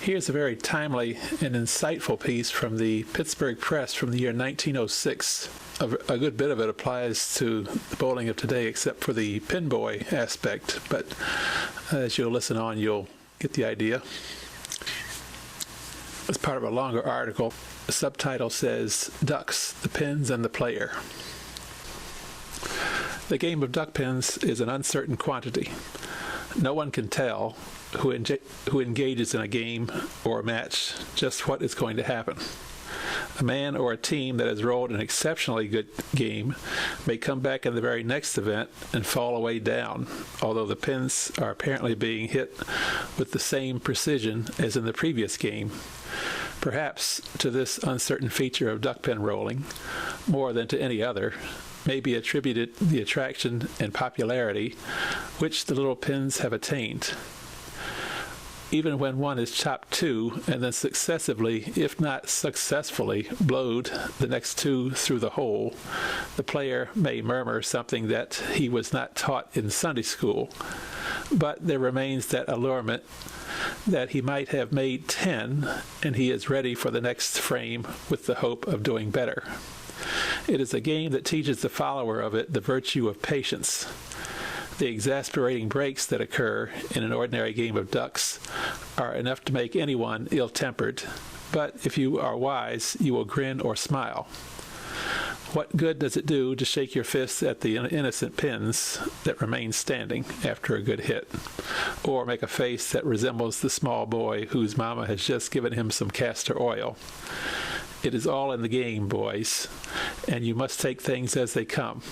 Here's a very timely and insightful piece from the Pittsburgh Press from the year 1906. A good bit of it applies to the bowling of today except for the pinboy aspect, but as you'll listen on, you'll get the idea. As part of a longer article, the subtitle says, Ducks, the Pins and the Player. The game of duckpins is an uncertain quantity. No one can tell who engages in a game or a match just what is going to happen. A man or a team that has rolled an exceptionally good game may come back in the very next event and fall away down, although the pins are apparently being hit with the same precision as in the previous game. Perhaps to this uncertain feature of duckpin rolling, more than to any other, may be attributed the attraction and popularity which the little pins have attained. Even when one is chopped two and then successively, if not successfully, blowed the next two through the hole, the player may murmur something that he was not taught in Sunday school, but there remains that allurement that he might have made 10 and he is ready for the next frame with the hope of doing better. It is a game that teaches the follower of it the virtue of patience. The exasperating breaks that occur in an ordinary game of ducks are enough to make anyone ill-tempered, but if you are wise, you will grin or smile. What good does it do to shake your fists at the innocent pins that remain standing after a good hit, or make a face that resembles the small boy whose mama has just given him some castor oil? It is all in the game, boys, and you must take things as they come.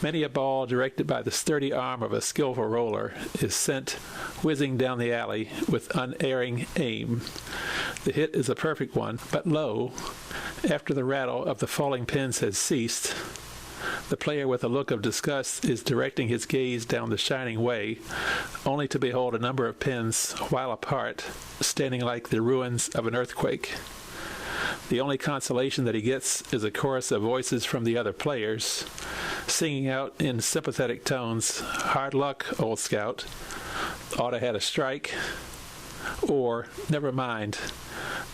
Many a ball directed by the sturdy arm of a skillful roller is sent whizzing down the alley with unerring aim. The hit is a perfect one, but lo, after the rattle of the falling pins has ceased, the player with a look of disgust is directing his gaze down the shining way, only to behold a number of pins, while apart, standing like the ruins of an earthquake. The only consolation that he gets is a chorus of voices from the other players, singing out in sympathetic tones, "Hard luck, old scout," "Oughta had a strike," or "Never mind,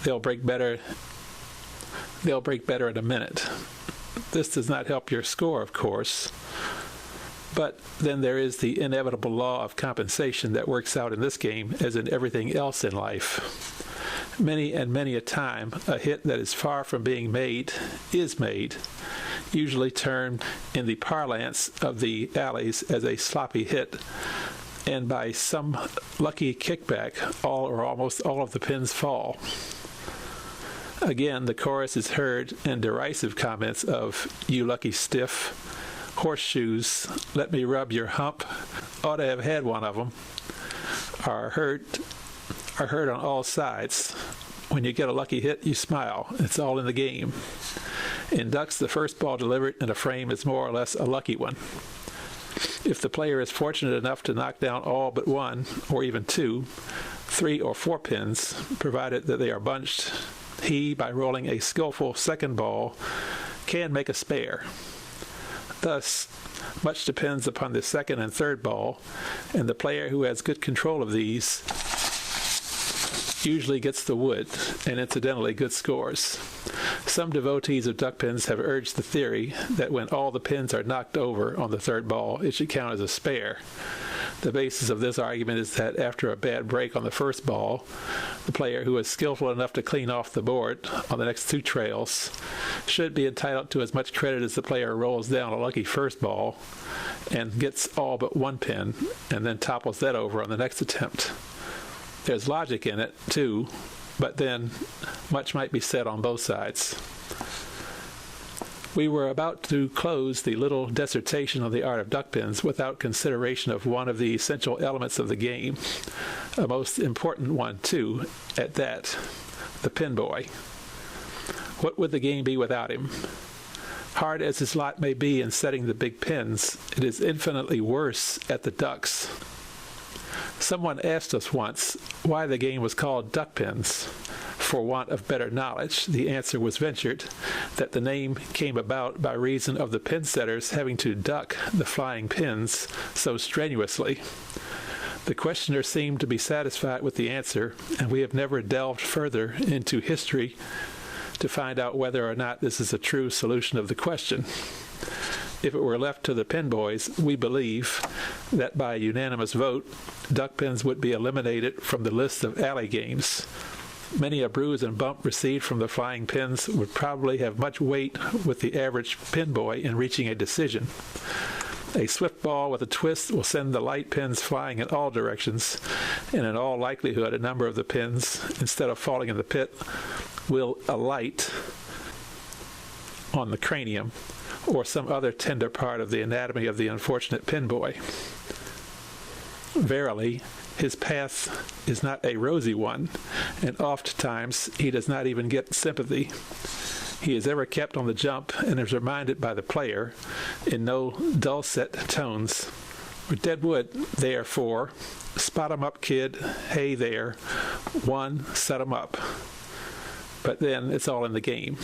they'll break better in a minute." This does not help your score, of course, but then there is the inevitable law of compensation that works out in this game as in everything else in life. Many and many a time, a hit that is far from being made is made, usually termed in the parlance of the alleys as a sloppy hit, and by some lucky kickback, all or almost all of the pins fall. Again, the chorus is heard, and derisive comments of "you lucky stiff," "horseshoes," "let me rub your hump," "ought to have had one of them," are heard on all sides. When you get a lucky hit, you smile. It's all in the game. In ducks, the first ball delivered in a frame is more or less a lucky one. If the player is fortunate enough to knock down all but one, or even two, 3 or 4 pins, provided that they are bunched, he, by rolling a skillful second ball, can make a spare. Thus, much depends upon the second and third ball, and the player who has good control of these usually gets the wood, and incidentally good scores. Some devotees of duckpins have urged the theory that when all the pins are knocked over on the third ball, it should count as a spare. The basis of this argument is that after a bad break on the first ball, the player who is skillful enough to clean off the board on the next 2 trails should be entitled to as much credit as the player who rolls down a lucky first ball and gets all but 1 pin and then topples that over on the next attempt. There's logic in it, too, but then much might be said on both sides. We were about to close the little dissertation on the art of duckpins without consideration of one of the essential elements of the game, a most important one, too, at that, the pinboy. What would the game be without him? Hard as his lot may be in setting the big pins, it is infinitely worse at the ducks. Someone asked us once why the game was called Duckpins. For want of better knowledge, the answer was ventured that the name came about by reason of the pin setters having to duck the flying pins so strenuously. The questioner seemed to be satisfied with the answer, and we have never delved further into history to find out whether or not this is a true solution of the question. If it were left to the pin boys, we believe that by unanimous vote, duckpins would be eliminated from the list of alley games. Many a bruise and bump received from the flying pins would probably have much weight with the average pin boy in reaching a decision. A swift ball with a twist will send the light pins flying in all directions, and in all likelihood a number of the pins, instead of falling in the pit, will alight on the cranium or some other tender part of the anatomy of the unfortunate pin boy. Verily, his path is not a rosy one, and oft-times he does not even get sympathy. He is ever kept on the jump and is reminded by the player, in no dulcet tones, "Deadwood, therefore, spot 'em up, kid, hey there, one, set 'em up." But then it's all in the game.